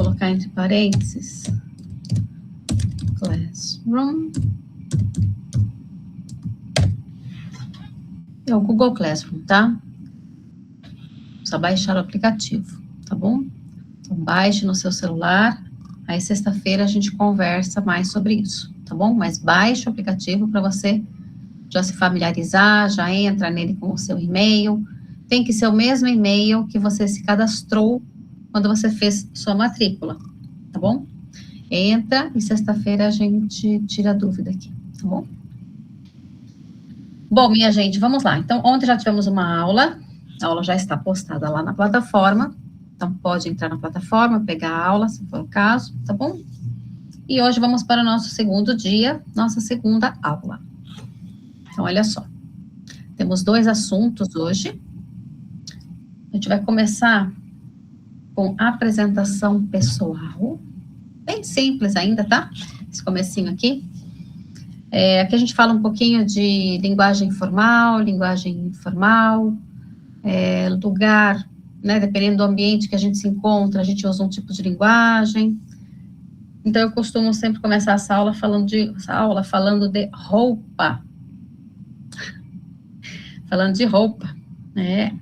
colocar entre parênteses, Classroom. É o Google Classroom, tá? Só baixar o aplicativo, tá bom? Então, baixe no seu celular. Aí, sexta-feira, a gente conversa mais sobre isso, tá bom? Mas baixe o aplicativo para você já se familiarizar, já entra nele com o seu e-mail. Tem que ser o mesmo e-mail que você se cadastrou quando você fez sua matrícula, tá bom? Entra e sexta-feira a gente tira a dúvida aqui, tá bom? Bom, minha gente, vamos lá. Então, ontem já tivemos uma aula, a aula já está postada lá na plataforma, então pode entrar na plataforma, pegar a aula, se for o caso, tá bom? E hoje vamos para o nosso segundo dia, nossa segunda aula. Então, olha só, temos 2 assuntos hoje. A gente vai começar com apresentação pessoal, bem simples ainda, tá? Esse comecinho aqui. Aqui a gente fala um pouquinho de linguagem formal, linguagem informal, lugar, né, dependendo do ambiente que a gente se encontra, a gente usa um tipo de linguagem. Então, eu costumo sempre começar essa aula falando de roupa. Falando de roupa, né?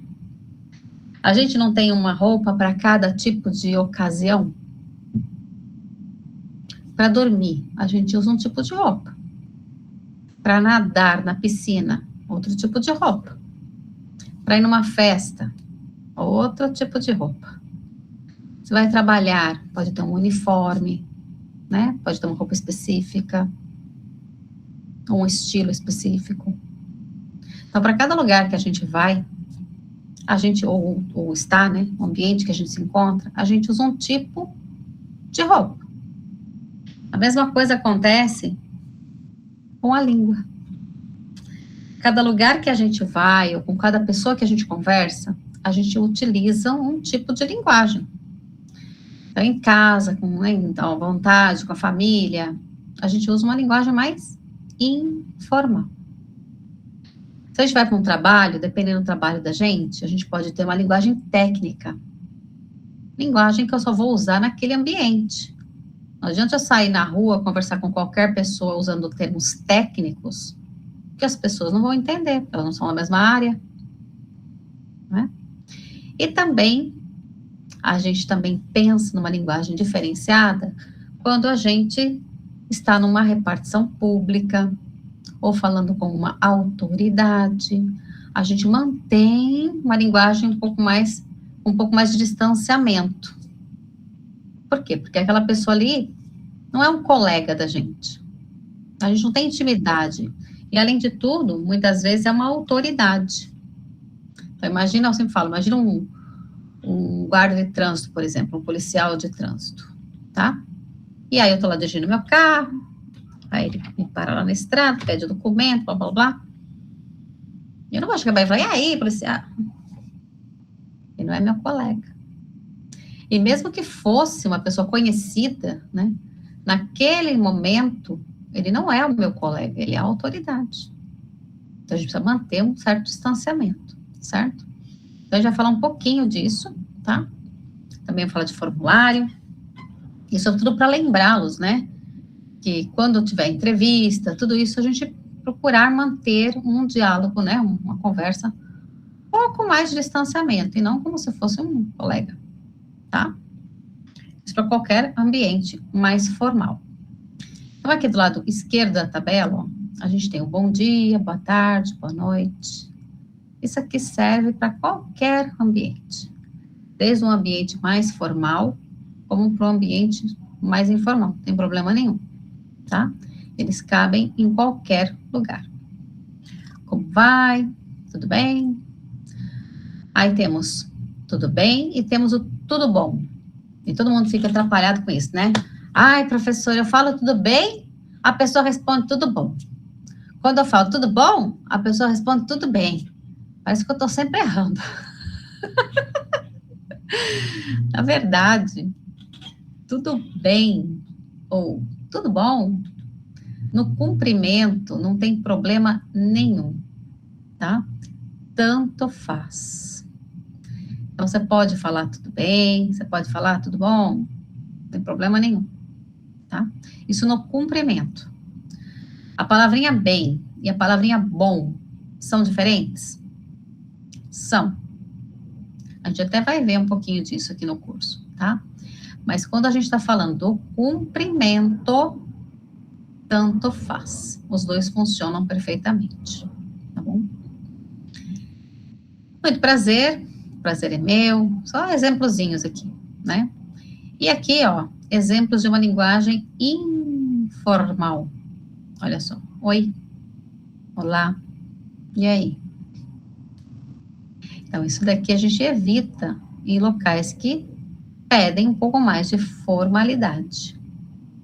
A gente não tem uma roupa para cada tipo de ocasião? Para dormir, a gente usa um tipo de roupa. Para nadar na piscina, outro tipo de roupa. Para ir numa festa, outro tipo de roupa. Você vai trabalhar, pode ter um uniforme, né? Pode ter uma roupa específica, um estilo específico. Então, para cada lugar que a gente vai, a gente, ou está, né? O ambiente que a gente se encontra, a gente usa um tipo de roupa. A mesma coisa acontece com a língua. Cada lugar que a gente vai, ou com cada pessoa que a gente conversa, a gente utiliza um tipo de linguagem. Então, em casa, então, à vontade, com a família, a gente usa uma linguagem mais informal. Se a gente vai para um trabalho, dependendo do trabalho da gente pode ter uma linguagem técnica. Linguagem que eu só vou usar naquele ambiente. Não adianta eu sair na rua, conversar com qualquer pessoa usando termos técnicos, que as pessoas não vão entender, porque elas não são da mesma área, né? E também, a gente também pensa numa linguagem diferenciada quando a gente está numa repartição pública ou falando com uma autoridade. A gente mantém uma linguagem um pouco mais de distanciamento. Por quê? Porque aquela pessoa ali não é um colega da gente. A gente não tem intimidade. E, além de tudo, muitas vezes é uma autoridade. Então, eu sempre falo, imagina um guarda de trânsito, por exemplo, um policial de trânsito, tá? E aí eu tô lá dirigindo meu carro, aí ele me para lá na estrada, pede o documento, blá, blá, blá. Eu não vou chegar e falar, e aí, policial? Ele não é meu colega. E mesmo que fosse uma pessoa conhecida, né? Naquele momento, ele não é o meu colega, ele é a autoridade. Então, a gente precisa manter um certo distanciamento, certo? Então, a gente vai falar um pouquinho disso, tá? Também vou falar de formulário. Isso é tudo para lembrá-los, né? Que quando tiver entrevista, tudo isso, a gente procurar manter um diálogo, né? Uma conversa um pouco mais de distanciamento, e não como se fosse um colega, tá? Isso para qualquer ambiente mais formal. Então, aqui do lado esquerdo da tabela, ó, a gente tem o bom dia, boa tarde, boa noite. Isso aqui serve para qualquer ambiente, desde um ambiente mais formal, como para um ambiente mais informal, não tem problema nenhum, tá? Eles cabem em qualquer lugar. Como vai? Tudo bem? Aí temos tudo bem e temos o tudo bom. E todo mundo fica atrapalhado com isso, né? Ai, professor, eu falo tudo bem, a pessoa responde tudo bom. Quando eu falo tudo bom, a pessoa responde tudo bem. Parece que eu tô sempre errando. Na verdade, tudo bem ou tudo bom, no cumprimento não tem problema nenhum, tá? Tanto faz. Então, você pode falar tudo bem, você pode falar tudo bom, tem problema nenhum, tá? Isso no cumprimento. A palavrinha bem e a palavrinha bom são diferentes? São. A gente até vai ver um pouquinho disso aqui no curso, tá? Mas quando a gente está falando do cumprimento, tanto faz. Os dois funcionam perfeitamente, tá bom? Muito prazer, prazer é meu. Só exemplozinhos aqui, né? E aqui, ó, exemplos de uma linguagem informal. Olha só. Oi. Olá. E aí? Então, isso daqui a gente evita em locais que pedem um pouco mais de formalidade,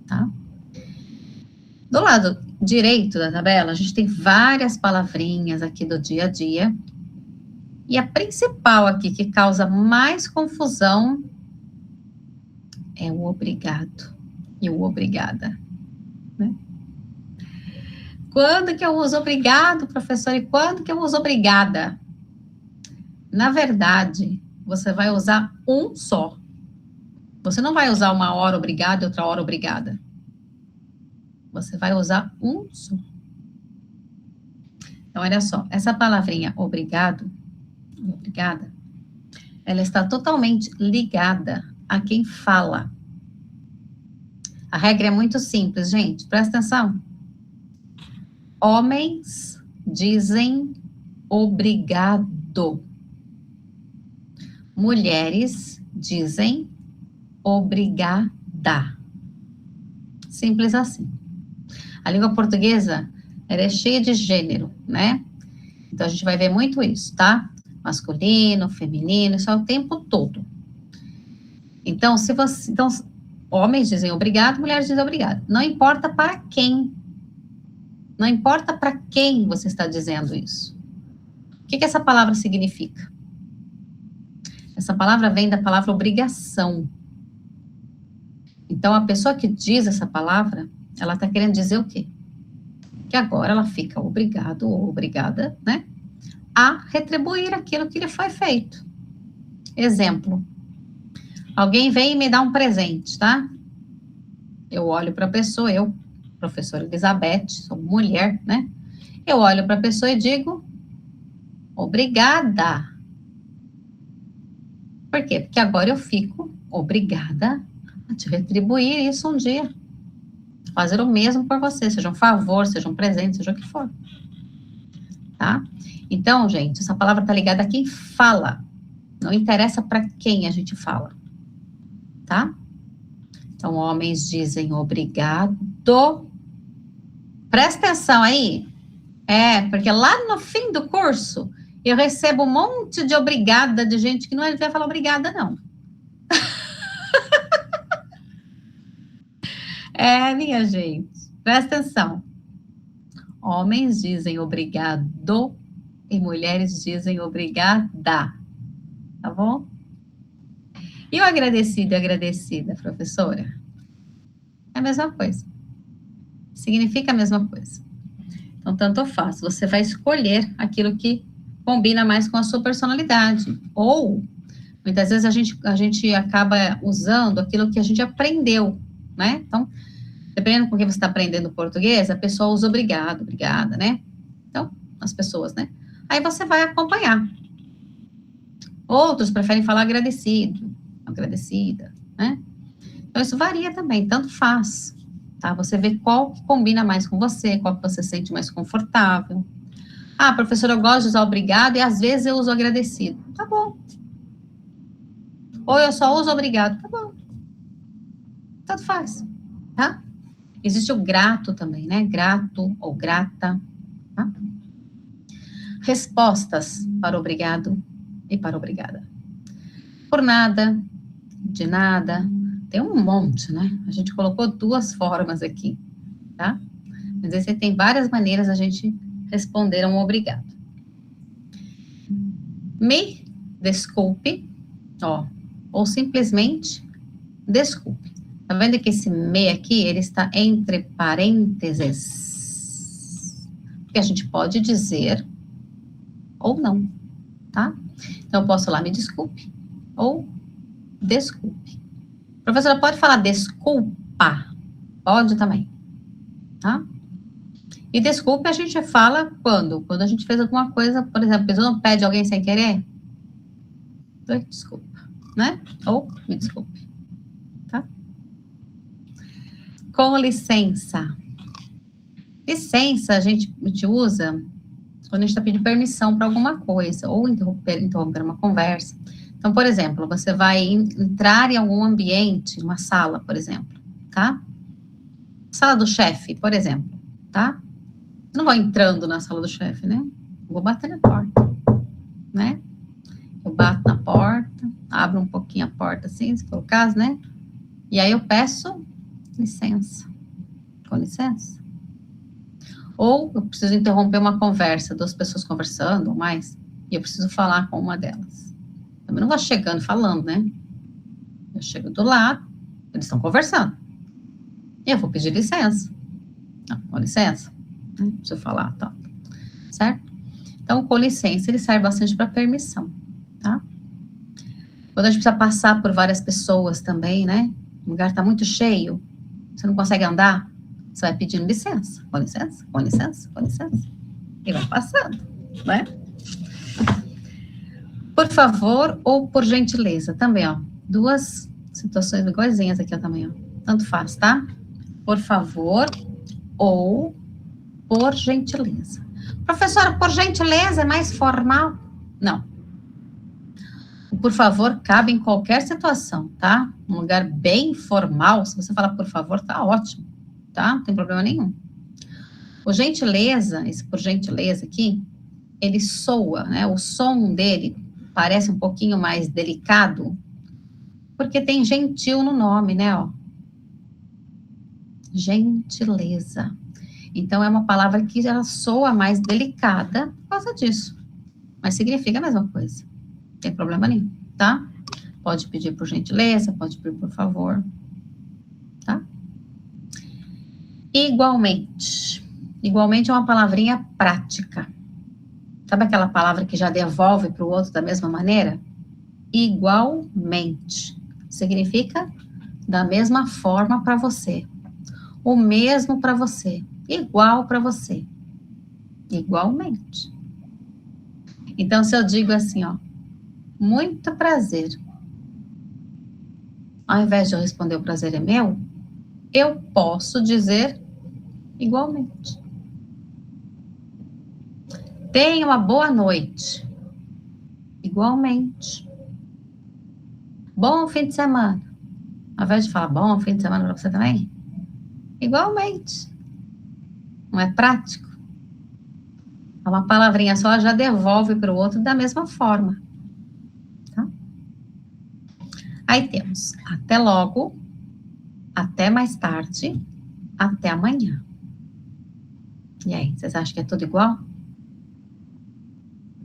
tá? Do lado direito da tabela, a gente tem várias palavrinhas aqui do dia a dia. E a principal aqui que causa mais confusão é o obrigado e o obrigada, né? Quando que eu uso obrigado, professor, e quando que eu uso obrigada? Na verdade, você vai usar um só. Você não vai usar uma hora obrigado e outra hora obrigada. Você vai usar um só. Então, olha só, essa palavrinha obrigado, obrigada, ela está totalmente ligada a quem fala. A regra é muito simples, gente, presta atenção. Homens dizem obrigado. Mulheres dizem obrigada. Simples assim. A língua portuguesa, ela é cheia de gênero, né? Então, a gente vai ver muito isso, tá? Masculino, feminino, isso é o tempo todo. Então, homens dizem obrigado, mulheres dizem obrigado. Não importa para quem. Não importa para quem você está dizendo isso. O que essa palavra significa? Essa palavra vem da palavra obrigação. Então, a pessoa que diz essa palavra, ela está querendo dizer o quê? Que agora ela fica obrigado ou obrigada, né? A retribuir aquilo que lhe foi feito. Exemplo. Alguém vem e me dá um presente, tá? Eu olho para a pessoa, eu, professora Elizabeth, sou mulher, né? Eu olho para a pessoa e digo, obrigada. Por quê? Porque agora eu fico obrigada a te retribuir isso um dia. Fazer o mesmo por você, seja um favor, seja um presente, seja o que for. Tá? Então, gente, essa palavra tá ligada a quem fala. Não interessa para quem a gente fala. Tá? Então, homens dizem obrigado. Presta atenção aí. Porque lá no fim do curso, eu recebo um monte de obrigada de gente que não devia falar obrigada, não. Minha gente, presta atenção. Homens dizem obrigado e mulheres dizem obrigada. Tá bom? E o agradecido e agradecida, professora? É a mesma coisa. Significa a mesma coisa. Então, tanto faz. Você vai escolher aquilo que combina mais com a sua personalidade. Ou, muitas vezes, a gente acaba usando aquilo que a gente aprendeu, né? Então, dependendo com quem você está aprendendo português, a pessoa usa obrigado, obrigada, né? Então, as pessoas, né? Aí você vai acompanhar. Outros preferem falar agradecido, agradecida, né? Então, isso varia também, tanto faz, tá? Você vê qual que combina mais com você, qual que você sente mais confortável. Ah, professora, eu gosto de usar obrigado e às vezes eu uso agradecido. Tá bom. Ou eu só uso obrigado. Tá bom. Tanto faz, tá? Existe o grato também, né? Grato ou grata, tá? Respostas para obrigado e para obrigada. Por nada, de nada, tem um monte, né? A gente colocou 2 formas aqui, tá? Mas aí você tem várias maneiras a gente responder a um obrigado. Me desculpe, ó, ou simplesmente desculpe. Tá vendo que esse me aqui, ele está entre parênteses? Porque a gente pode dizer ou não, tá? Então, eu posso falar me desculpe ou desculpe. Professora, pode falar desculpa? Pode também, tá? E desculpe a gente fala quando? Quando a gente fez alguma coisa, por exemplo, a pessoa não pede alguém sem querer? Desculpa, né? Ou me desculpe, tá? Com licença. Licença a gente usa quando a gente está pedindo permissão para alguma coisa, ou interromper uma conversa. Então, por exemplo, você vai entrar em algum ambiente, uma sala, por exemplo, tá? Sala do chefe, por exemplo, tá? Eu não vou entrando na sala do chefe, né? Eu vou bater na porta, né? Eu bato na porta, abro um pouquinho a porta assim, se for o caso, né? E aí eu peço licença. Com licença. Ou eu preciso interromper uma conversa, 2 pessoas conversando ou mais, e eu preciso falar com uma delas. Também não vou chegando falando, né? Eu chego do lado, eles estão conversando. E eu vou pedir licença. Não, com licença. Né? Preciso falar, tá? Certo? Então, com licença, ele serve bastante para permissão, tá? Quando a gente precisa passar por várias pessoas também, né? O lugar está muito cheio, você não consegue andar, você vai pedindo licença, com licença, com licença, com licença, e vai passando, né? Por favor ou por gentileza, também, ó, 2 situações iguaizinhas aqui, ó, também, ó, tanto faz, tá? Por favor ou por gentileza. Professora, por gentileza é mais formal? Não. Por favor, cabe em qualquer situação, tá? Um lugar bem formal, se você falar por favor, tá ótimo, tá? Não tem problema nenhum. O gentileza, esse por gentileza aqui, ele soa, né? O som dele parece um pouquinho mais delicado, porque tem gentil no nome, né? Ó. Gentileza. Então, é uma palavra que ela soa mais delicada por causa disso. Mas significa a mesma coisa. Não tem problema nenhum, tá? Pode pedir por gentileza, pode pedir por favor, tá? Igualmente. Igualmente é uma palavrinha prática. Sabe aquela palavra que já devolve para o outro da mesma maneira? Igualmente. Significa da mesma forma para você. O mesmo para você. Igual para você. Igualmente. Então, se eu digo assim, ó, muito prazer. Ao invés de eu responder o prazer é meu, eu posso dizer igualmente. Tenha uma boa noite. Igualmente. Bom fim de semana. Ao invés de falar bom fim de semana para você também, igualmente. Não é prático? Uma palavrinha só já devolve para o outro da mesma forma. Tá? Aí temos até logo, até mais tarde, até amanhã. E aí, vocês acham que é tudo igual?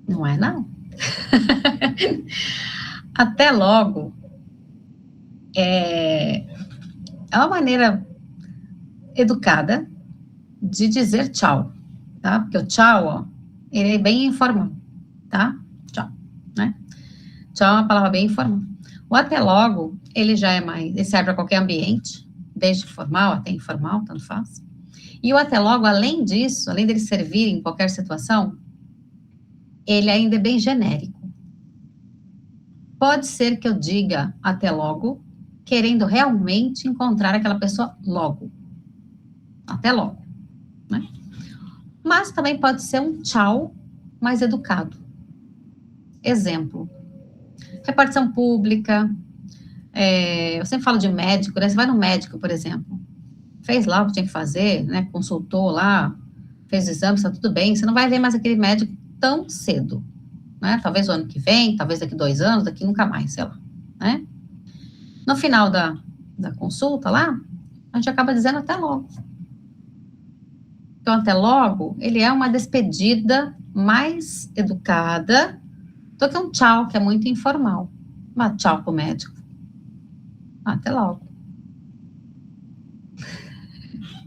Não é, não. Até logo é uma maneira educada de dizer tchau, tá? Porque o tchau, ó, ele é bem informal, tá? Tchau, né? Tchau é uma palavra bem informal. O até logo, ele já é mais, ele serve para qualquer ambiente, desde formal até informal, tanto faz. E o até logo, além disso, além dele servir em qualquer situação, ele ainda é bem genérico. Pode ser que eu diga até logo, querendo realmente encontrar aquela pessoa logo. Até logo, né? Mas também pode ser um tchau mais educado. Exemplo, repartição pública, eu sempre falo de médico, né? Você vai no médico, por exemplo, fez lá o que tinha que fazer, né? Consultou lá, fez exame, está tudo bem, você não vai ver mais aquele médico tão cedo, né? Talvez o ano que vem, talvez daqui 2 anos, daqui nunca mais, sei lá, né? No final da consulta lá, a gente acaba dizendo até logo. Então, até logo, ele é uma despedida mais educada do que um tchau, que é muito informal. Mas tchau pro médico. Até logo.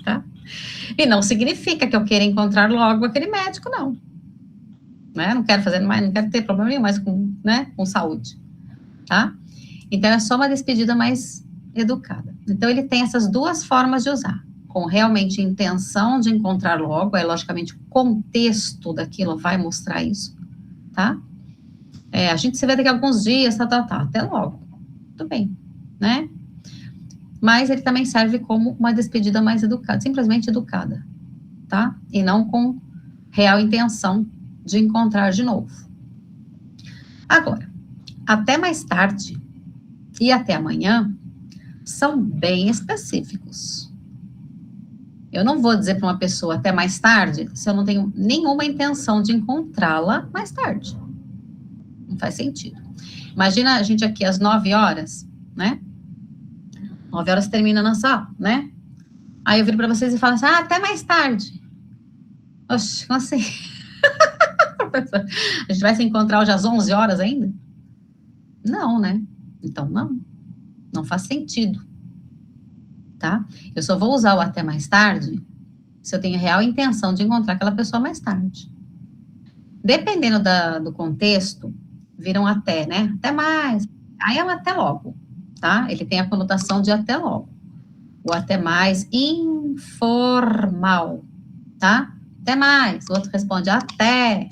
Tá? E não significa que eu queira encontrar logo aquele médico, não. Né? Não quero fazer mais, não quero ter problema nenhum mais com, né, com saúde. Tá? Então, é só uma despedida mais educada. Então, ele tem essas duas formas de usar. Com realmente intenção de encontrar logo, aí, logicamente, o contexto daquilo vai mostrar isso, tá? A gente se vê daqui a alguns dias, até logo. Tudo bem, né? Mas ele também serve como uma despedida mais educada, simplesmente educada, tá? E não com real intenção de encontrar de novo. Agora, até mais tarde e até amanhã são bem específicos. Eu não vou dizer para uma pessoa até mais tarde se eu não tenho nenhuma intenção de encontrá-la mais tarde. Não faz sentido. Imagina a gente aqui às 9 horas, né? 9 horas termina a nossa aula, né? Aí eu viro para vocês e falo assim, até mais tarde. Oxe, como assim? A gente vai se encontrar hoje às 11 horas ainda? Não, né? Então, não faz sentido, tá? Eu só vou usar o até mais tarde se eu tenho real intenção de encontrar aquela pessoa mais tarde. Dependendo do contexto, viram até, né? Até mais. Aí é um até logo, tá? Ele tem a conotação de até logo. O até mais informal, tá? Até mais. O outro responde até.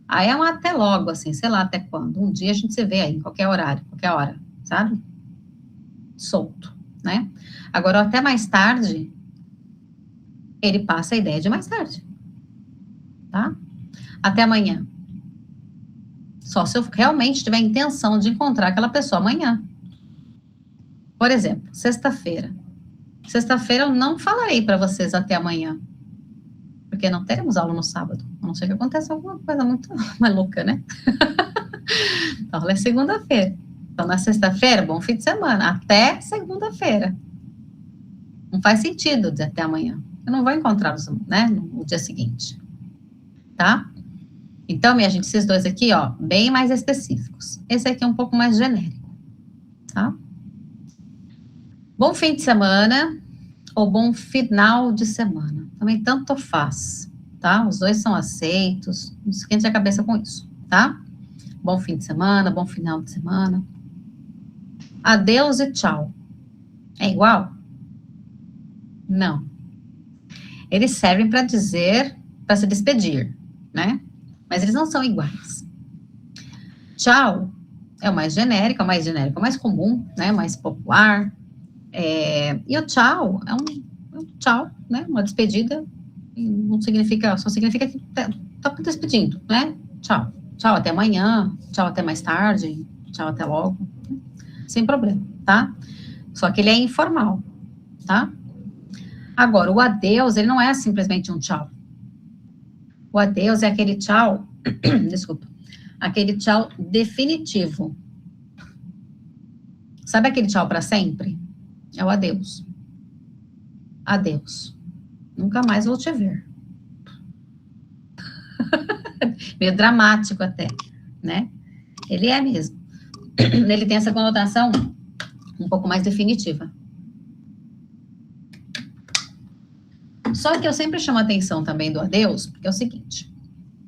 Aí é um até logo, assim, sei lá até quando. Um dia a gente se vê aí, em qualquer horário, qualquer hora, sabe? Solto, né? Agora, o até mais tarde, ele passa a ideia de mais tarde, tá? Até amanhã. Só se eu realmente tiver a intenção de encontrar aquela pessoa amanhã. Por exemplo, sexta-feira. Sexta-feira eu não falarei para vocês até amanhã, porque não teremos aula no sábado, a não ser que aconteça alguma coisa muito maluca, né? A aula é segunda-feira. Então, na sexta-feira, bom fim de semana, até segunda-feira. Não faz sentido dizer até amanhã. Eu não vou encontrá-los, né, no dia seguinte. Tá? Então, minha gente, esses dois aqui, ó, bem mais específicos. Esse aqui é um pouco mais genérico. Tá? Bom fim de semana ou bom final de semana. Também tanto faz, tá? Os dois são aceitos. Não esquente a cabeça com isso, tá? Bom fim de semana, bom final de semana. Adeus e tchau. É igual? Não. Eles servem para dizer, para se despedir, né? Mas eles não são iguais. Tchau é o mais genérico, é o mais comum, né? Mais popular. E o tchau é um tchau, né? Uma despedida. Não significa, só significa que tá despedindo, né? Tchau. Tchau até amanhã, tchau até mais tarde, tchau até logo. Sem problema, tá? Só que ele é informal, tá? Agora, o adeus, ele não é simplesmente um tchau. O adeus é aquele tchau, desculpa, aquele tchau definitivo. Sabe aquele tchau para sempre? É o adeus. Adeus. Nunca mais vou te ver. Meio dramático até, né? Ele é mesmo. Ele tem essa conotação um pouco mais definitiva. Só que eu sempre chamo a atenção também do adeus, porque é o seguinte,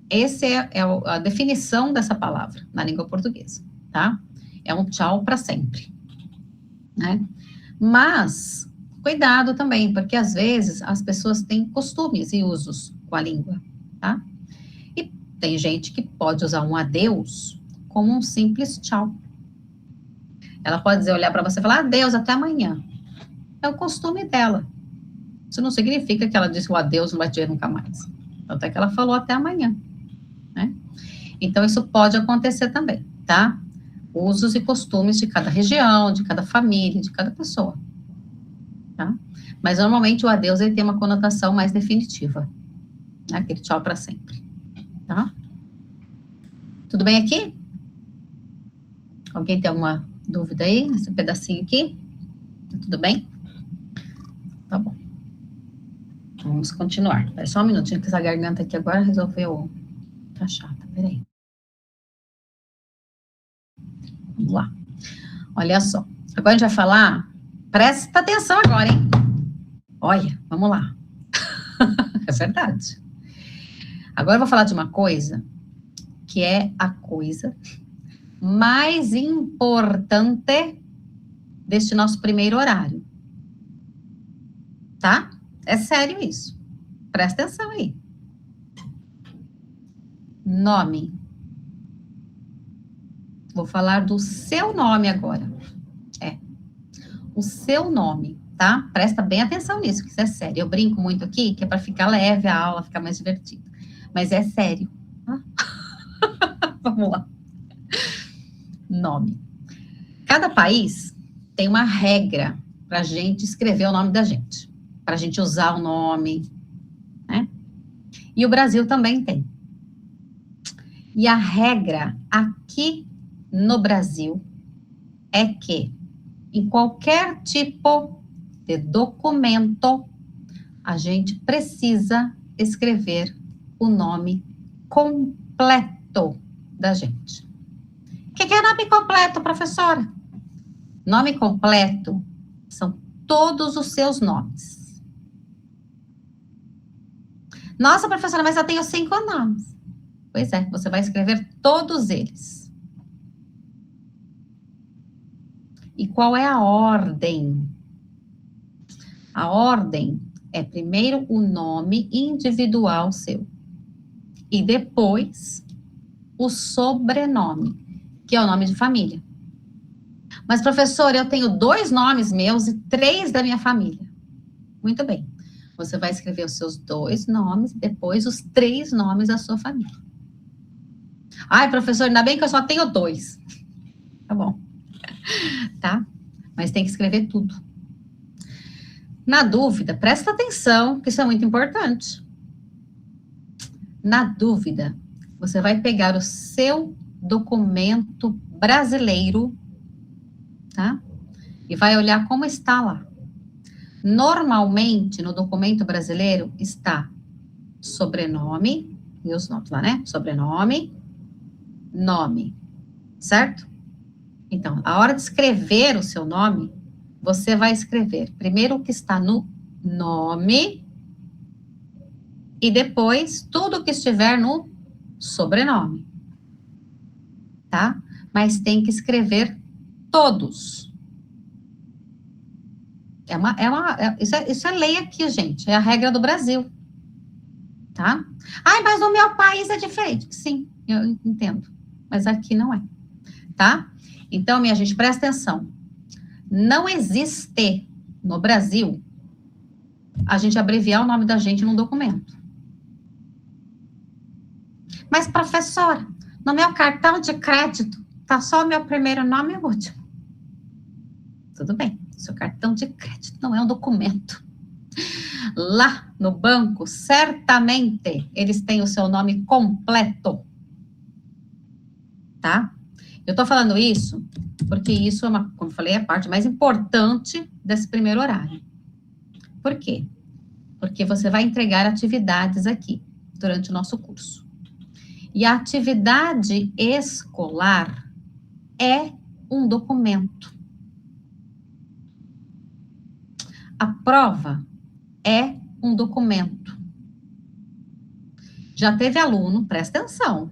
essa é a definição dessa palavra na língua portuguesa, tá? É um tchau para sempre, né? Mas, cuidado também, porque às vezes as pessoas têm costumes e usos com a língua, tá? E tem gente que pode usar um adeus como um simples tchau. Ela pode dizer, olhar para você e falar, adeus, até amanhã. É o costume dela. Isso não significa que ela disse o adeus, não vai te ver nunca mais. Até que ela falou até amanhã, né? Então, isso pode acontecer também, tá? Usos e costumes de cada região, de cada família, de cada pessoa, tá? Mas, normalmente, o adeus, ele tem uma conotação mais definitiva, né? Aquele tchau para sempre, tá? Tudo bem aqui? Alguém tem alguma dúvida aí, nesse pedacinho aqui? Tudo bem? Tá bom. Vamos continuar. Espera só um minutinho, que essa garganta aqui agora resolveu. Tá chata, peraí. Vamos lá. Olha só. Agora a gente vai falar. Presta atenção agora, hein? Olha, vamos lá. É verdade. Agora eu vou falar de uma coisa que é a coisa mais importante deste nosso primeiro horário. Tá? É sério isso. Presta atenção aí. Nome. Vou falar do seu nome agora. O seu nome, tá? Presta bem atenção nisso, que isso é sério. Eu brinco muito aqui, que é para ficar leve a aula, ficar mais divertida. Mas é sério. Tá? Vamos lá. Nome. Cada país tem uma regra para a gente escrever o nome da gente, para a gente usar o nome, né? E o Brasil também tem. E a regra aqui no Brasil é que em qualquer tipo de documento, a gente precisa escrever o nome completo da gente. O que é nome completo, professora? Nome completo são todos os seus nomes. Nossa, professora, mas eu tenho 5 nomes. Pois é, você vai escrever todos eles. E qual é a ordem? A ordem é primeiro o nome individual seu. E depois o sobrenome, que é o nome de família. Mas, professor, eu tenho 2 nomes meus e 3 da minha família. Muito bem. Você vai escrever os seus 2 nomes e depois os 3 nomes da sua família. Ai, professor, ainda bem que eu só tenho 2. Tá bom. Tá? Mas tem que escrever tudo. Na dúvida, presta atenção, que isso é muito importante. Na dúvida, você vai pegar o seu documento brasileiro, tá? E vai olhar como está lá. Normalmente, no documento brasileiro, está sobrenome, e os nomes lá, né? Sobrenome, nome, certo? Então, a hora de escrever o seu nome, você vai escrever primeiro o que está no nome e depois tudo que estiver no sobrenome, tá? Mas tem que escrever todos. Isso é lei aqui, gente, é a regra do Brasil, tá? Ai, mas no meu país é diferente. Sim, eu entendo, mas aqui não é, tá? Então, minha gente, presta atenção. Não existe no Brasil a gente abreviar o nome da gente num documento. Mas, professora, no meu cartão de crédito tá só o meu primeiro nome e o último. Tudo bem, seu cartão de crédito não é um documento. Lá no banco, certamente, eles têm o seu nome completo. Tá? Eu tô falando isso porque isso é como eu falei, é a parte mais importante desse primeiro horário. Por quê? Porque você vai entregar atividades aqui durante o nosso curso. E a atividade escolar é um documento. A prova é um documento. Já teve aluno, presta atenção,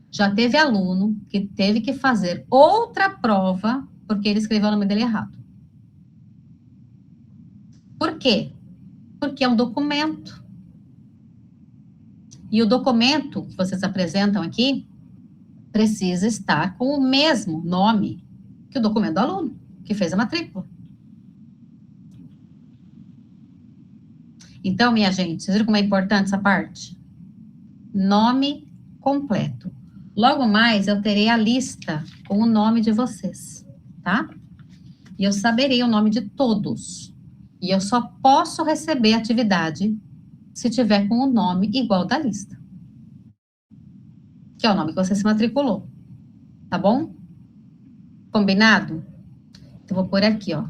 já teve aluno que teve que fazer outra prova porque ele escreveu o nome dele errado. Por quê? Porque é um documento. E o documento que vocês apresentam aqui precisa estar com o mesmo nome que o documento do aluno, que fez a matrícula. Então, minha gente, vocês viram como é importante essa parte? Nome completo. Logo mais, eu terei a lista com o nome de vocês, tá? E eu saberei o nome de todos. E eu só posso receber atividade se tiver com o nome igual da lista. Que é o nome que você se matriculou. Tá bom? Combinado? Então, vou pôr aqui, ó.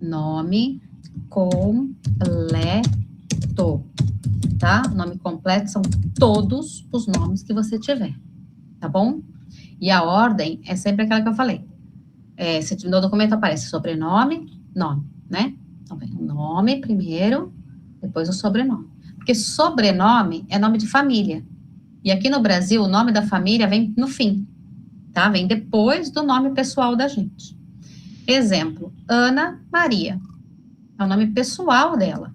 Nome completo. Tá? O nome completo são todos os nomes que você tiver. Tá bom? E a ordem é sempre aquela que eu falei. Se no documento aparece sobrenome, nome, né? Então, vem o nome primeiro, depois o sobrenome. Porque sobrenome é nome de família. E aqui no Brasil, o nome da família vem no fim, tá? Vem depois do nome pessoal da gente. Exemplo, Ana Maria. É o nome pessoal dela.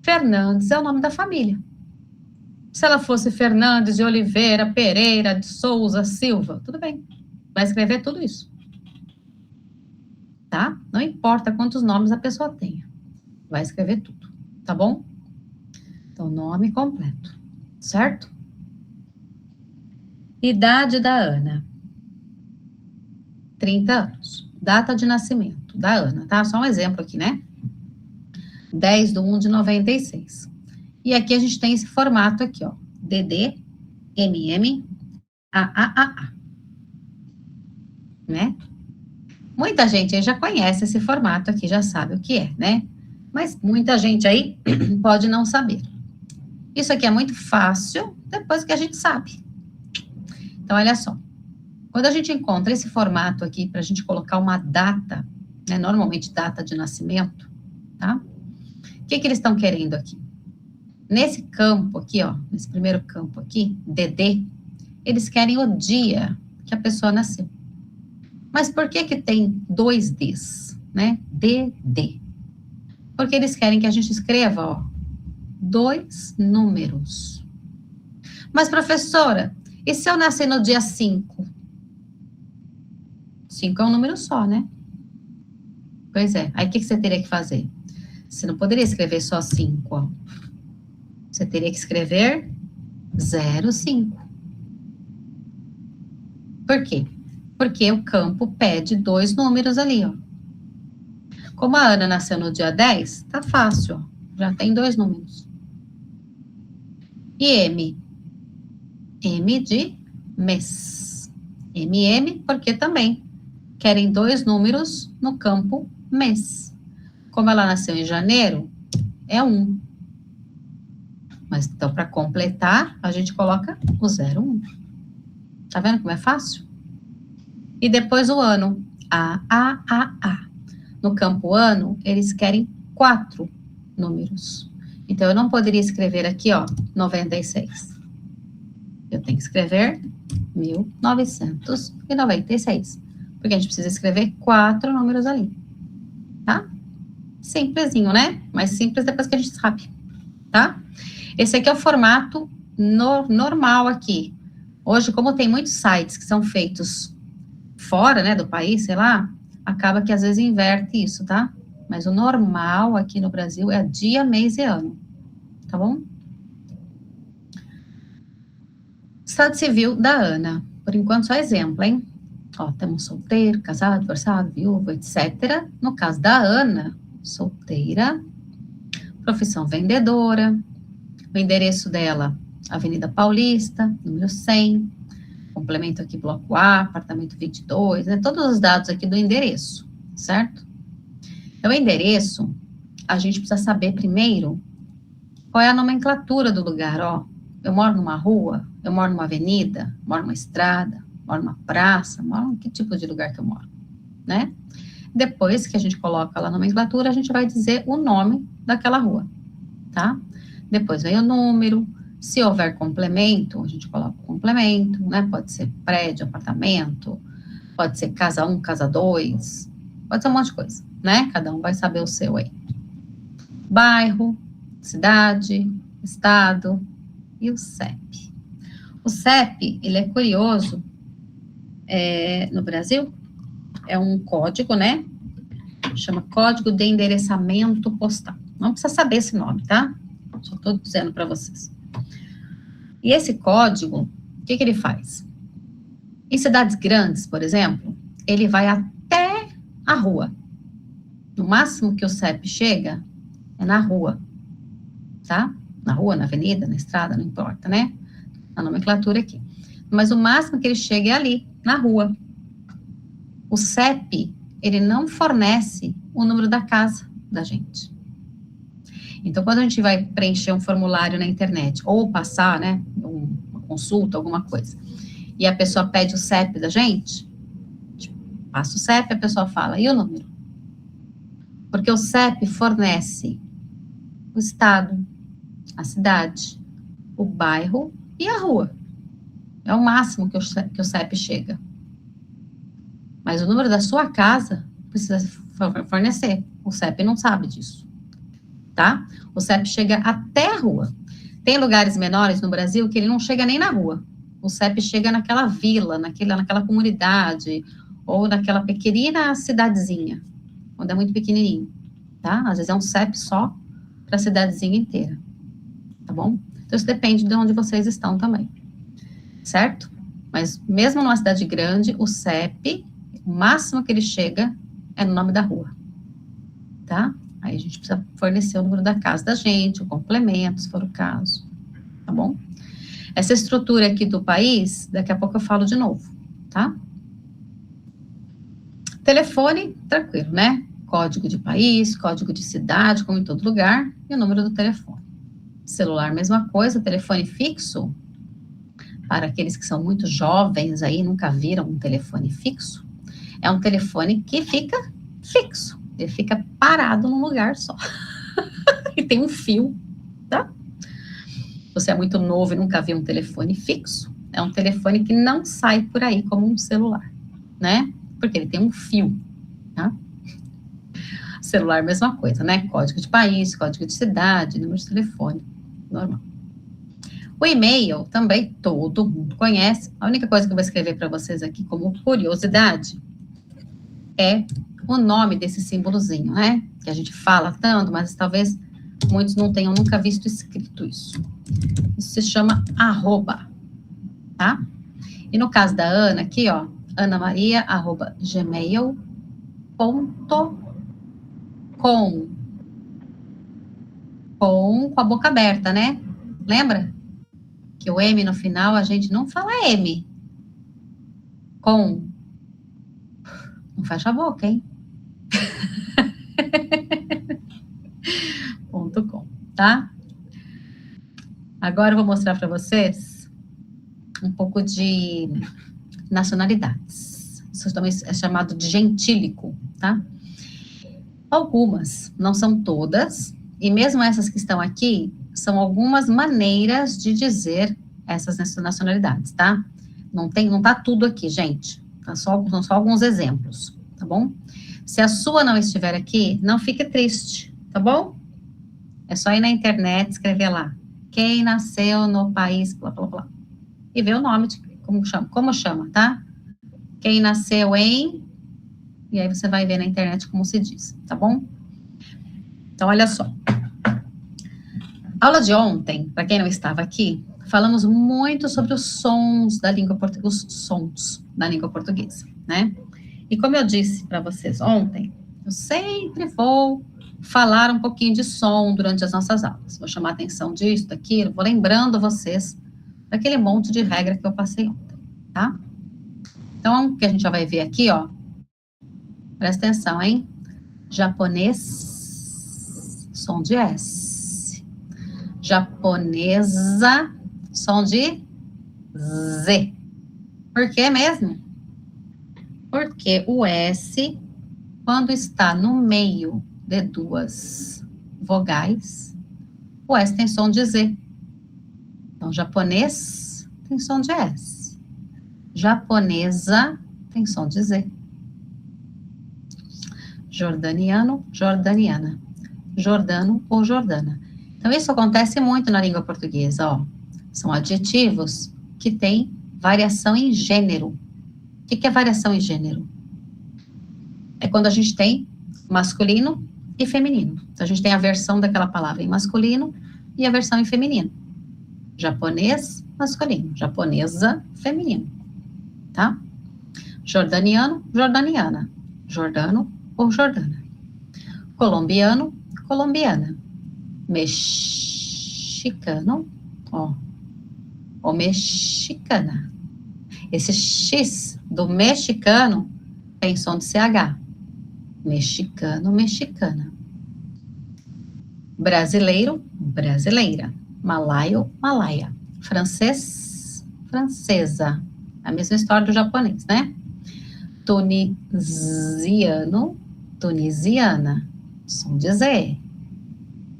Fernandes é o nome da família. Se ela fosse Fernandes de Oliveira, Pereira, de Souza, Silva, tudo bem. Vai escrever tudo isso. Tá? Não importa quantos nomes a pessoa tenha. Vai escrever tudo, tá bom? Então, nome completo, certo? Idade da Ana. 30 anos. Data de nascimento da Ana, tá? Só um exemplo aqui, né? 10/1/96. E aqui a gente tem esse formato aqui, ó. DD, MM, AAA. Né? Muita gente aí já conhece esse formato aqui, já sabe o que é, né? Mas muita gente aí pode não saber. Isso aqui é muito fácil depois que a gente sabe. Então, olha só. Quando a gente encontra esse formato aqui para a gente colocar uma data, né, normalmente data de nascimento, tá? O que eles estão querendo aqui? Nesse campo aqui, ó, nesse primeiro campo aqui, DD, eles querem o dia que a pessoa nasceu. Mas por que tem 2 Ds, né? DD. Porque eles querem que a gente escreva, ó, 2 números. Mas, professora, e se eu nascer no dia 5? 5 é um número só, né? Pois é. Aí, o que você teria que fazer? Você não poderia escrever só 5, ó. Você teria que escrever 05. Por quê? Porque o campo pede 2 números ali, ó. Como a Ana nasceu no dia 10, tá fácil, ó. Já tem 2 números. E M? M de mês. MM, porque também querem 2 números no campo mês. Como ela nasceu em janeiro, é 1. Mas, então, para completar, a gente coloca o 01. Tá vendo como é fácil? E depois o ano. A. No campo ano, eles querem 4 números. Então, eu não poderia escrever aqui, ó, 96. Eu tenho que escrever 1996. Porque a gente precisa escrever 4 números ali. Tá? Simplesinho, né? Mas simples depois que a gente sabe. Tá? Esse aqui é o formato normal aqui. Hoje, como tem muitos sites que são feitos fora, né, do país, sei lá, acaba que às vezes inverte isso, tá? Mas o normal aqui no Brasil é dia, mês e ano, tá bom? Estado civil da Ana. Por enquanto, só exemplo, hein? Ó, temos solteiro, casado, divorciado, viúvo, etc. No caso da Ana, solteira, profissão vendedora, o endereço dela, Avenida Paulista, número 100, complemento aqui, bloco A, apartamento 22, né? Todos os dados aqui do endereço, certo? Então, o endereço, a gente precisa saber primeiro qual é a nomenclatura do lugar, ó. Eu moro numa rua, eu moro numa avenida, moro numa estrada, moro numa praça, moro em que tipo de lugar que eu moro, né? Depois que a gente coloca lá a nomenclatura, a gente vai dizer o nome daquela rua, tá? Depois vem o número, se houver complemento, a gente coloca o complemento, né? Pode ser prédio, apartamento, pode ser casa 1, casa 2, pode ser um monte de coisa, né? Cada um vai saber o seu aí. Bairro, cidade, estado e o CEP. O CEP, ele é curioso, no Brasil, é um código, né? Chama Código de Endereçamento Postal. Não precisa saber esse nome, tá? Só estou dizendo para vocês. E esse código, o que ele faz? Em cidades grandes, por exemplo, ele vai até a rua. No máximo que o CEP chega é na rua, tá? Na rua, na avenida, na estrada, não importa, né? A nomenclatura aqui. Mas o máximo que ele chega é ali, na rua. O CEP, ele não fornece o número da casa da gente. Então, quando a gente vai preencher um formulário na internet, ou passar, né, uma consulta, alguma coisa, e a pessoa pede o CEP da gente, passa o CEP, a pessoa fala, e o número? Porque o CEP fornece o estado, a cidade, o bairro e a rua. É o máximo que o CEP chega. Mas o número da sua casa precisa fornecer. O CEP não sabe disso, tá? O CEP chega até a rua. Tem lugares menores no Brasil que ele não chega nem na rua. O CEP chega naquela vila, naquela comunidade, ou naquela pequenina cidadezinha, onde é muito pequenininho, tá? Às vezes é um CEP só para a cidadezinha inteira, tá bom? Então, isso depende de onde vocês estão também, certo? Mas mesmo numa cidade grande, o CEP, o máximo que ele chega é no nome da rua, tá? Aí a gente precisa fornecer o número da casa da gente, o complemento, se for o caso, tá bom? Essa estrutura aqui do país, daqui a pouco eu falo de novo, tá? Telefone, tranquilo, né? Código de país, código de cidade, como em todo lugar, e o número do telefone. Celular, mesma coisa, telefone fixo, para aqueles que são muito jovens aí, nunca viram um telefone fixo, é um telefone que fica fixo, ele fica parado num lugar só, e tem um fio, tá? Você é muito novo e nunca viu um telefone fixo, é um telefone que não sai por aí como um celular, né? Porque ele tem um fio, tá? Celular, mesma coisa, né? Código de país, código de cidade, número de telefone, normal. O e-mail também todo mundo conhece. A única coisa que eu vou escrever para vocês aqui como curiosidade é o nome desse símbolozinho, né? Que a gente fala tanto, mas talvez muitos não tenham nunca visto escrito isso. Isso se chama arroba, tá? E no caso da Ana aqui, ó, anamaria@gmail.com. Com a boca aberta, né? Lembra? Que o M no final a gente não fala M. Com. Não fecha a boca, hein? .com, tá? Agora eu vou mostrar para vocês um pouco de nacionalidades. Isso também é chamado de gentílico, tá? Algumas, não são todas, e mesmo essas que estão aqui, são algumas maneiras de dizer essas nacionalidades, tá? Não tá tudo aqui, gente. São só alguns exemplos, tá bom? Se a sua não estiver aqui, não fique triste, tá bom? É só ir na internet, escrever lá. Quem nasceu no país, blá, blá, blá. E ver o nome, de como chama, tá? Quem nasceu em... E aí você vai ver na internet como se diz, tá bom? Então, olha só. Aula de ontem, para quem não estava aqui, falamos muito sobre os sons da língua portuguesa, né? E como eu disse para vocês ontem, eu sempre vou falar um pouquinho de som durante as nossas aulas. Vou chamar atenção disso, daquilo, vou lembrando vocês daquele monte de regra que eu passei ontem, tá? Então, o que a gente já vai ver aqui, ó, presta atenção, hein? Japonês, som de S. Japonesa, som de Z. Por que mesmo? Porque o S, quando está no meio de duas vogais, o S tem som de Z. Então, japonês tem som de S. Japonesa tem som de Z. Jordaniano, jordaniana. Jordano ou jordana. Então, isso acontece muito na língua portuguesa, ó. São adjetivos que têm variação em gênero. O que é variação em gênero? É quando a gente tem masculino e feminino. Então, a gente tem a versão daquela palavra em masculino e a versão em feminino. Japonês, masculino. Japonesa, feminino. Tá? Jordaniano, jordaniana. Jordano ou jordana. Colombiano, colombiana. Mexicano, ó. Ou mexicana. Esse X do mexicano tem som de CH. Mexicano, mexicana. Brasileiro, brasileira. Malaio, malaia. Francês, francesa. A mesma história do japonês, né? Tunisiano, tunisiana. Som de Z.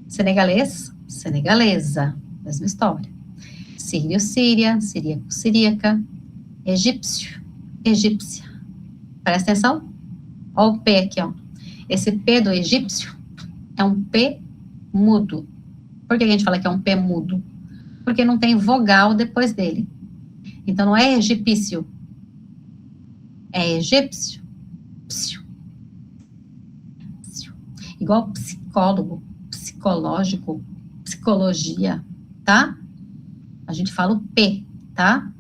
Senegalês, senegalesa. Mesma história. Sírio, síria. Siríaco, siríaca. Egípcio, egípcia. Presta atenção. Olha o P aqui, ó. Esse P do egípcio é um P mudo. Por que a gente fala que é um P mudo? Porque não tem vogal depois dele. Então, não é egipício. É egípcio. Psiu. Psiu. Igual psicólogo, psicológico, psicologia, tá? A gente fala o P, tá?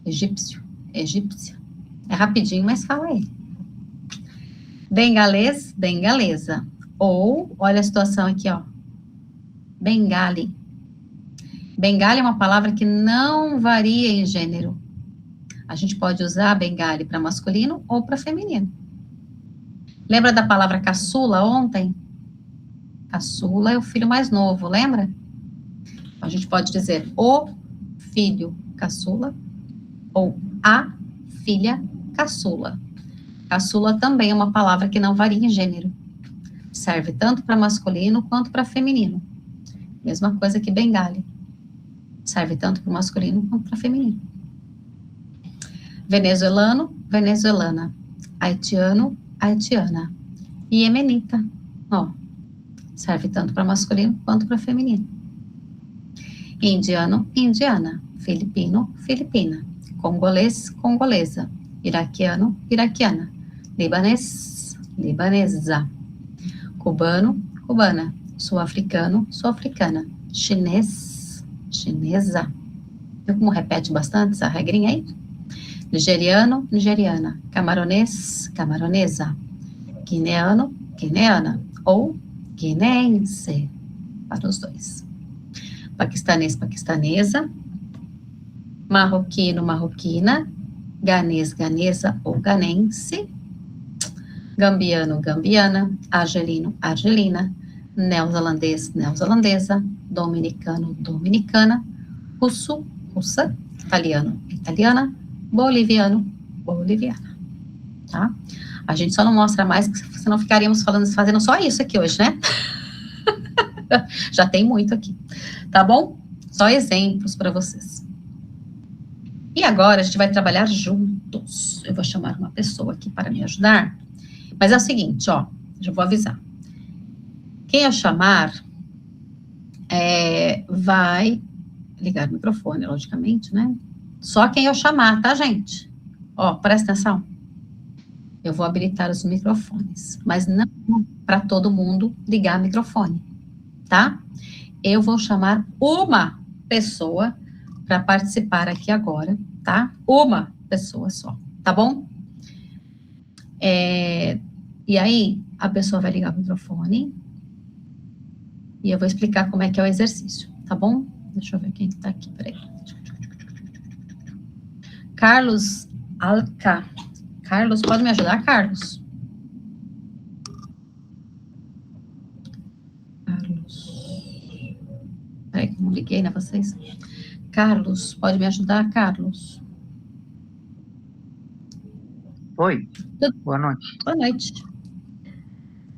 Egípcio, egípcia. É rapidinho, mas fala aí. Bengalês, bengalesa. Ou, olha a situação aqui, ó. Bengali. Bengali é uma palavra que não varia em gênero. A gente pode usar bengali para masculino ou para feminino. Lembra da palavra caçula ontem? Caçula é o filho mais novo, lembra? A gente pode dizer o filho caçula ou a filha caçula. Caçula também é uma palavra que não varia em gênero. Serve tanto para masculino quanto para feminino. Mesma coisa que bengali. Serve tanto para masculino quanto para feminino. Venezuelano, venezuelana. Haitiano, haitiana. Iemenita, ó. Serve tanto para masculino quanto para feminino. Indiano, indiana. Filipino, filipina. Congolês, congolesa. Iraquiano, iraquiana. Libanês, libanesa. Cubano, cubana. Sul-africano, sul-africana. Chinês, chinesa. Viu como repete bastante essa regrinha aí? Nigeriano, nigeriana. Camaronês, camaronesa. Guineano, guineana. Ou guineense, para os dois. Paquistanês, paquistanesa. Marroquino, marroquina. Ganês, ganesa ou ganense. Gambiano, gambiana. Argelino, argelina. Neozelandês, neozelandesa. Dominicano, dominicana. Russo, russa. Italiano, italiana. Boliviano, boliviana. Tá? A gente só não mostra mais, porque senão ficaríamos fazendo só isso aqui hoje, né? Já tem muito aqui, tá bom? Só exemplos para vocês. E agora a gente vai trabalhar juntos. Eu vou chamar uma pessoa aqui para me ajudar. Mas é o seguinte, ó, já vou avisar. Quem eu chamar vai ligar o microfone, logicamente, né? Só quem eu chamar, tá, gente? Ó, presta atenção. Eu vou habilitar os microfones, mas não para todo mundo ligar o microfone, tá? Eu vou chamar uma pessoa para participar aqui agora, tá? Uma pessoa só, tá bom? E aí, a pessoa vai ligar o microfone e eu vou explicar como é que é o exercício, tá bom? Deixa eu ver quem tá aqui, peraí. Carlos Alca. Carlos, pode me ajudar, Carlos? Carlos. Peraí, que eu não liguei, né, vocês? Carlos, pode me ajudar, Carlos? Oi, boa noite. Boa noite.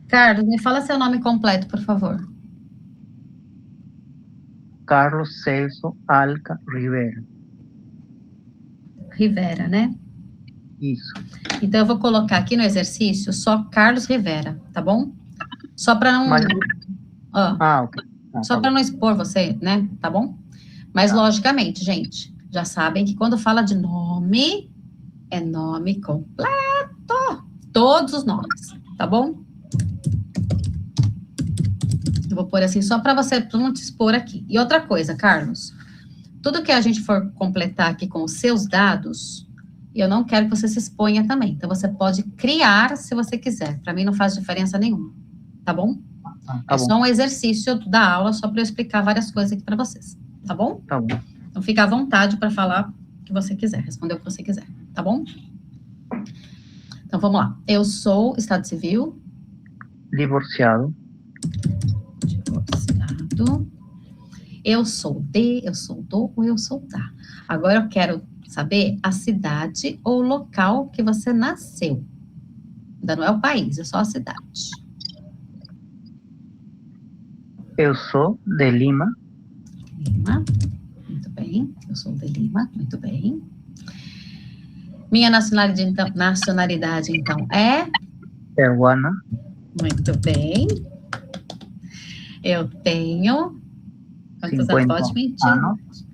Carlos, me fala seu nome completo, por favor. Carlos Celso Alca Rivera. Rivera, né? Isso. Então, eu vou colocar aqui no exercício só Carlos Rivera, tá bom? Só para não... Mas... ok. Só para não expor você, né? Tá bom? Mas, logicamente, gente, já sabem que quando fala de nome, é nome completo. Todos os nomes, tá bom? Eu vou pôr assim só para você não te expor aqui. E outra coisa, Carlos, tudo que a gente for completar aqui com os seus dados, eu não quero que você se exponha também. Então, você pode criar se você quiser. Para mim, não faz diferença nenhuma. Tá bom? Tá bom. Só um exercício da aula, só para eu explicar várias coisas aqui para vocês. Tá bom? Tá bom. Então, fica à vontade para falar o que você quiser, responder o que você quiser. Tá bom? Então, vamos lá. Eu sou Estado Civil. Divorciado. Divorciado. Eu sou de, eu sou do ou eu sou da. Agora eu quero saber a cidade ou local que você nasceu. Ainda não é o país, é só a cidade. Eu sou de Lima. Lima, muito bem. Eu sou de Lima, muito bem. Minha nacionalidade, então, é? peruana, Muito bem. Eu tenho... Quantos anos? 50 Pode mentir. anos,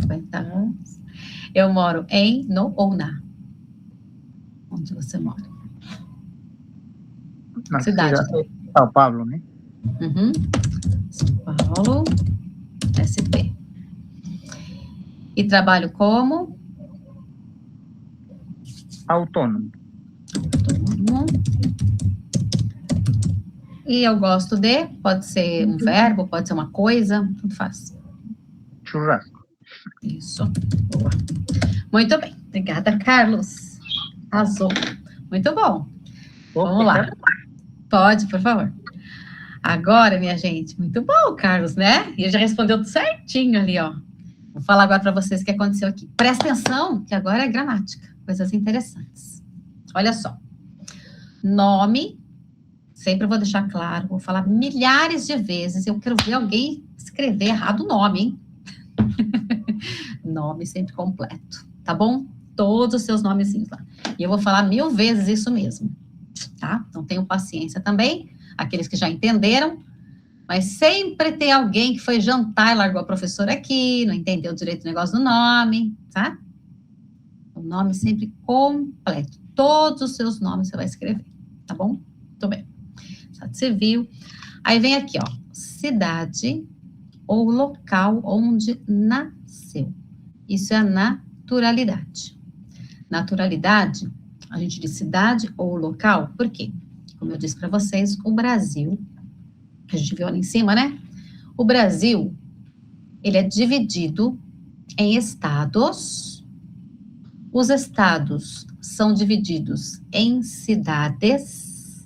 50 anos. Eu moro em, no ou na? Onde você mora? na Cidade. ciudad de Sao Paulo, né? Uhum. São Paulo, SP. E trabalho como? Autônomo, Autônomo. E eu gosto de, pode ser um verbo, pode ser uma coisa, tudo faz. churrasco. Isso. Boa. Muito bem. Obrigada, Carlos. Arrasou. Muito bom. Vamos lá. Pode, por favor. Agora, minha gente, muito bom, Carlos, né? E ele já respondeu tudo certinho ali, ó. Vou falar agora para vocês o que aconteceu aqui. Presta atenção, que agora é gramática. Coisas interessantes. Olha só. Nome, sempre vou deixar claro, vou falar milhares de vezes. Eu quero ver alguém escrever errado o nome, hein? Nome sempre completo, tá bom? Todos os seus nomezinhos lá. E eu vou falar 1000 vezes isso mesmo, tá? Então tenham paciência também, aqueles que já entenderam, mas sempre tem alguém que foi jantar e largou a professora aqui, não entendeu direito o negócio do nome, tá? O nome sempre completo. Todos os seus nomes você vai escrever, tá bom? Muito bem. Estado civil. Aí vem aqui, ó, cidade ou local onde nasceu. Isso é a naturalidade. Naturalidade, a gente diz cidade ou local, por quê? Como eu disse para vocês, o Brasil, que a gente viu ali em cima, né? O Brasil, ele é dividido em estados. Os estados são divididos em cidades.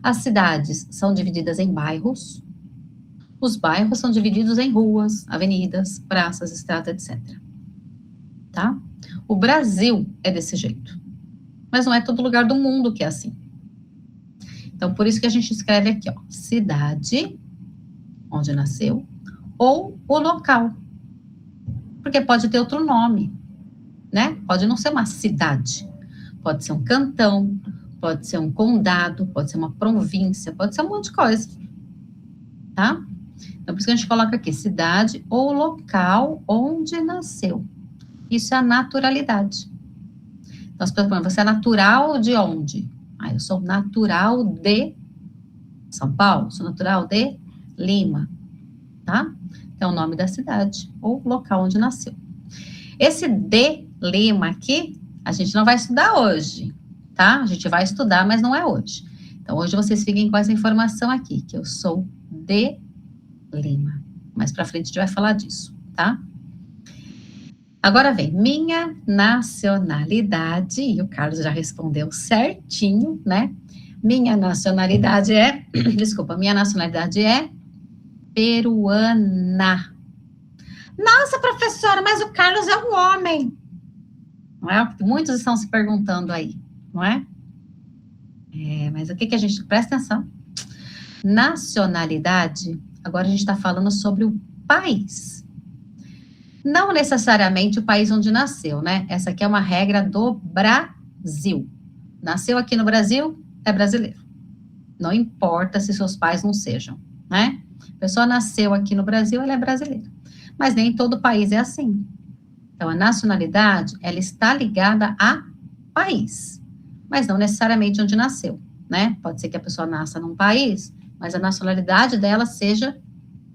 As cidades são divididas em bairros. Os bairros são divididos em ruas, avenidas, praças, estradas, etc. Tá? O Brasil é desse jeito. Mas não é todo lugar do mundo que é assim. Então, por isso que a gente escreve aqui, ó, cidade, onde nasceu, ou o local. Porque pode ter outro nome, né? Pode não ser uma cidade. Pode ser um cantão, pode ser um condado, pode ser uma província, pode ser um monte de coisa. Tá? Então, por isso que a gente coloca aqui, cidade ou local onde nasceu. Isso é a naturalidade. Então, as pessoas perguntam, você é natural de onde? Ah, eu sou natural de São Paulo, sou natural de Lima, tá? Então, o nome da cidade ou local onde nasceu. Esse de Lima aqui, a gente não vai estudar hoje, tá? A gente vai estudar, mas não é hoje. Então, hoje vocês fiquem com essa informação aqui, que eu sou de Lima. Mais para frente a gente vai falar disso, tá? Agora vem, minha nacionalidade, e o Carlos já respondeu certinho, né? Minha nacionalidade é, desculpa, minha nacionalidade é peruana. Nossa, professora, mas o Carlos é um homem. Não é? Muitos estão se perguntando aí, não é? Mas o que a gente, presta atenção. Nacionalidade, agora a gente está falando sobre o país. Não necessariamente o país onde nasceu, né? Essa aqui é uma regra do Brasil. Nasceu aqui no Brasil, é brasileiro. Não importa se seus pais não sejam, né? A pessoa nasceu aqui no Brasil, ela é brasileira. Mas nem todo país é assim. Então, a nacionalidade, ela está ligada a país, mas não necessariamente onde nasceu, né? Pode ser que a pessoa nasça num país, mas a nacionalidade dela seja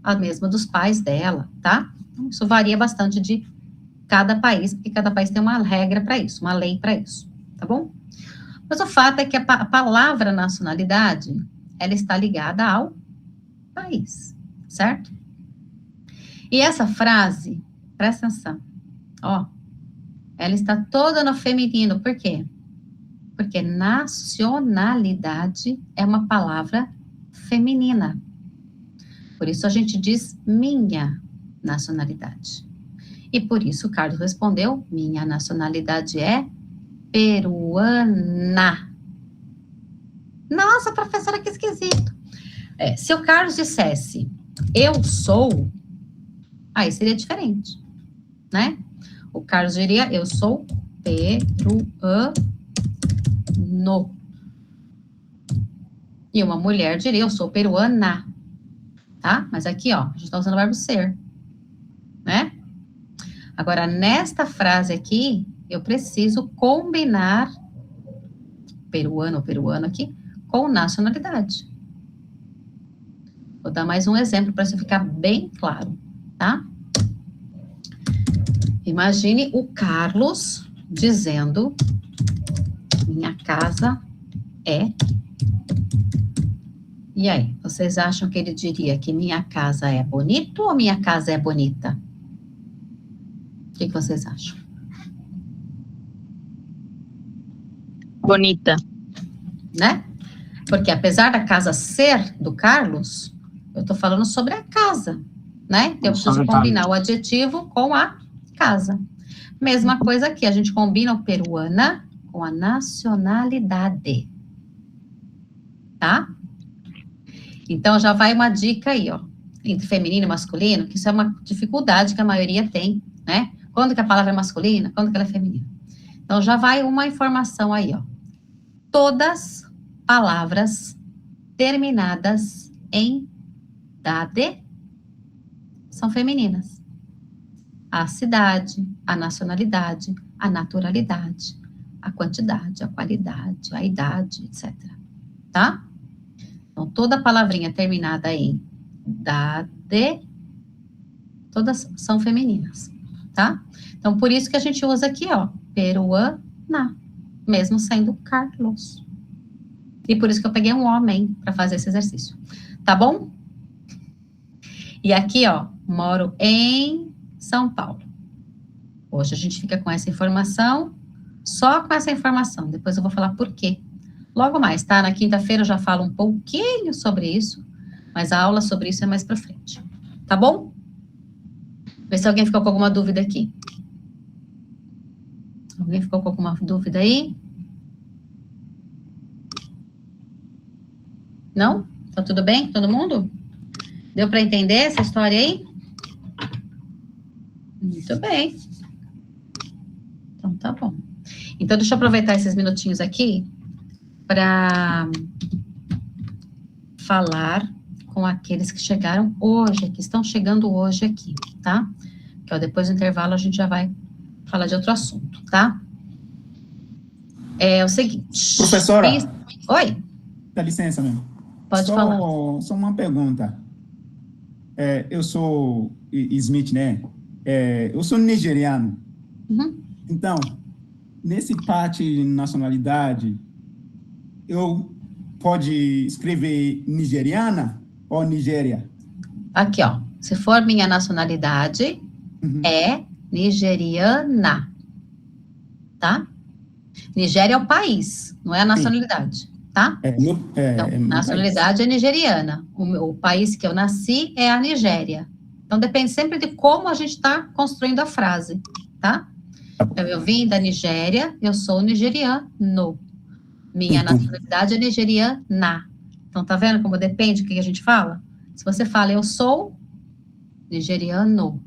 a mesma dos pais dela, tá? Então, isso varia bastante de cada país, porque cada país tem uma regra para isso, uma lei para isso, tá bom? Mas o fato é que a palavra nacionalidade, ela está ligada ao país, certo? E essa frase, presta atenção, ó, ela está toda no feminino, por quê? Porque nacionalidade é uma palavra feminina. Por isso a gente diz minha nacionalidade. E por isso o Carlos respondeu, minha nacionalidade é peruana. Nossa, professora, que esquisito. Se o Carlos dissesse, eu sou, aí seria diferente, né? O Carlos diria, eu sou peruano. E uma mulher diria, eu sou peruana, tá? Mas aqui, ó, a gente tá usando o verbo ser, né? Agora, nesta frase aqui, eu preciso combinar peruano ou peruano aqui com nacionalidade. Vou dar mais um exemplo para isso ficar bem claro, tá? Imagine o Carlos dizendo, minha casa é... E aí, vocês acham que ele diria que minha casa é bonito ou minha casa é bonita? O que vocês acham? Bonita. Né? Porque apesar da casa ser do Carlos, eu tô falando sobre a casa, né? Então, eu preciso combinar o adjetivo com a casa. Mesma coisa aqui, a gente combina o peruana com a nacionalidade. Tá? Então, já vai uma dica aí, ó, entre feminino e masculino, que isso é uma dificuldade que a maioria tem, né? Quando que a palavra é masculina, quando que ela é feminina. Então, já vai uma informação aí, ó. Todas palavras terminadas em dade são femininas. A cidade, a nacionalidade, a naturalidade, a quantidade, a qualidade, a idade, etc. Tá? Então, toda palavrinha terminada em dade, todas são femininas, tá? Então, por isso que a gente usa aqui, ó, peruana, mesmo sendo Carlos. E por isso que eu peguei um homem para fazer esse exercício. Tá bom? E aqui, ó, moro em São Paulo. Hoje a gente fica com essa informação, só com essa informação. Depois eu vou falar por quê. Logo mais, tá? Na quinta-feira eu já falo um pouquinho sobre isso, mas a aula sobre isso é mais pra frente. Tá bom? Vê se alguém ficou com alguma dúvida aqui. Alguém ficou com alguma dúvida aí? Não? Tá tudo bem? Todo mundo? Deu para entender essa história aí? Muito bem. Então, tá bom. Então, deixa eu aproveitar esses minutinhos aqui para falar com aqueles que chegaram hoje, que estão chegando hoje aqui, tá? Que ó, depois do intervalo a gente já vai falar de outro assunto, tá? É o seguinte... Professora. Oi. Dá licença mesmo. Pode falar. Só uma pergunta. Eu sou Smith, né? Eu sou nigeriano. Uhum. Então, nesse parte de nacionalidade, eu pode escrever nigeriana ou Nigéria? Aqui, ó. Se for minha nacionalidade, é nigeriana. Tá? Nigéria é o país, não é a nacionalidade, tá? Então, nacionalidade é nigeriana. O país que eu nasci é a Nigéria. Então, depende sempre de como a gente está construindo a frase, tá? Então, eu vim da Nigéria, eu sou nigeriano. Minha nacionalidade é nigeriana. Então, tá vendo como depende do que a gente fala? Se você fala, eu sou nigeriano.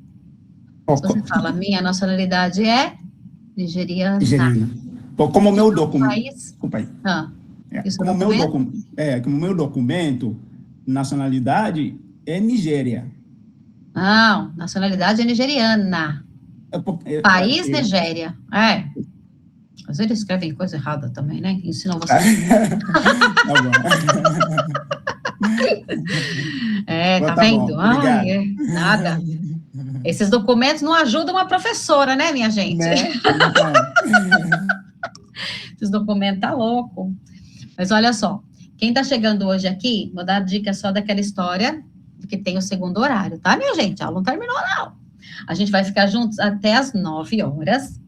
Se você fala, minha nacionalidade é nigeriana. Como meu documento... Desculpa aí. Como meu documento, nacionalidade é Nigéria. Não, nacionalidade é nigeriana. País, Nigéria. Às vezes eles escrevem coisa errada também, né? Ensinam você. Tá vendo? Ai, nada. Esses documentos não ajudam a professora, né, minha gente? Né? Esses documentos tá louco. Mas olha só, quem tá chegando hoje aqui, vou dar dica só daquela história que tem o segundo horário, tá, minha gente? A aula não terminou, não. A gente vai ficar juntos até as 9 horas,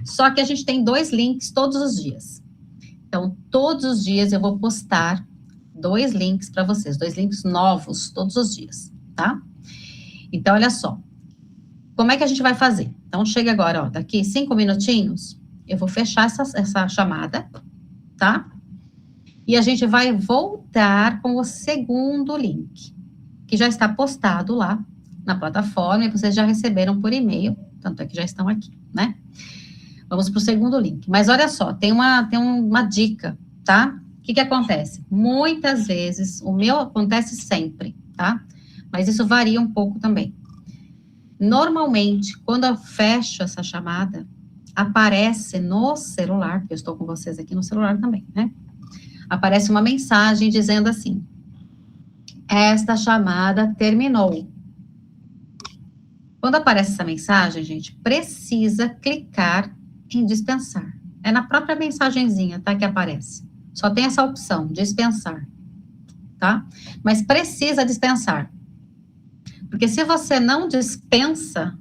só que a gente tem 2 links todos os dias. Então, todos os dias eu vou postar 2 links para vocês, 2 links novos todos os dias, tá? Então, olha só. Como é que a gente vai fazer? Então, chega agora, ó, daqui 5 minutinhos, eu vou fechar essa chamada, tá? E a gente vai voltar com o segundo link, que já está postado lá na plataforma, e vocês já receberam por e-mail, tanto é que já estão aqui, né? Vamos para o segundo link. Mas olha só, tem uma dica, tá? O que acontece? Muitas vezes, o meu acontece sempre, tá? Mas isso varia um pouco também. Normalmente, quando eu fecho essa chamada, aparece no celular, porque eu estou com vocês aqui no celular também, né? Aparece uma mensagem dizendo assim: esta chamada terminou. Quando aparece essa mensagem, gente, precisa clicar em dispensar. É na própria mensagenzinha, tá, que aparece. Só tem essa opção, dispensar, tá? Mas precisa dispensar. Porque se você não dispensa,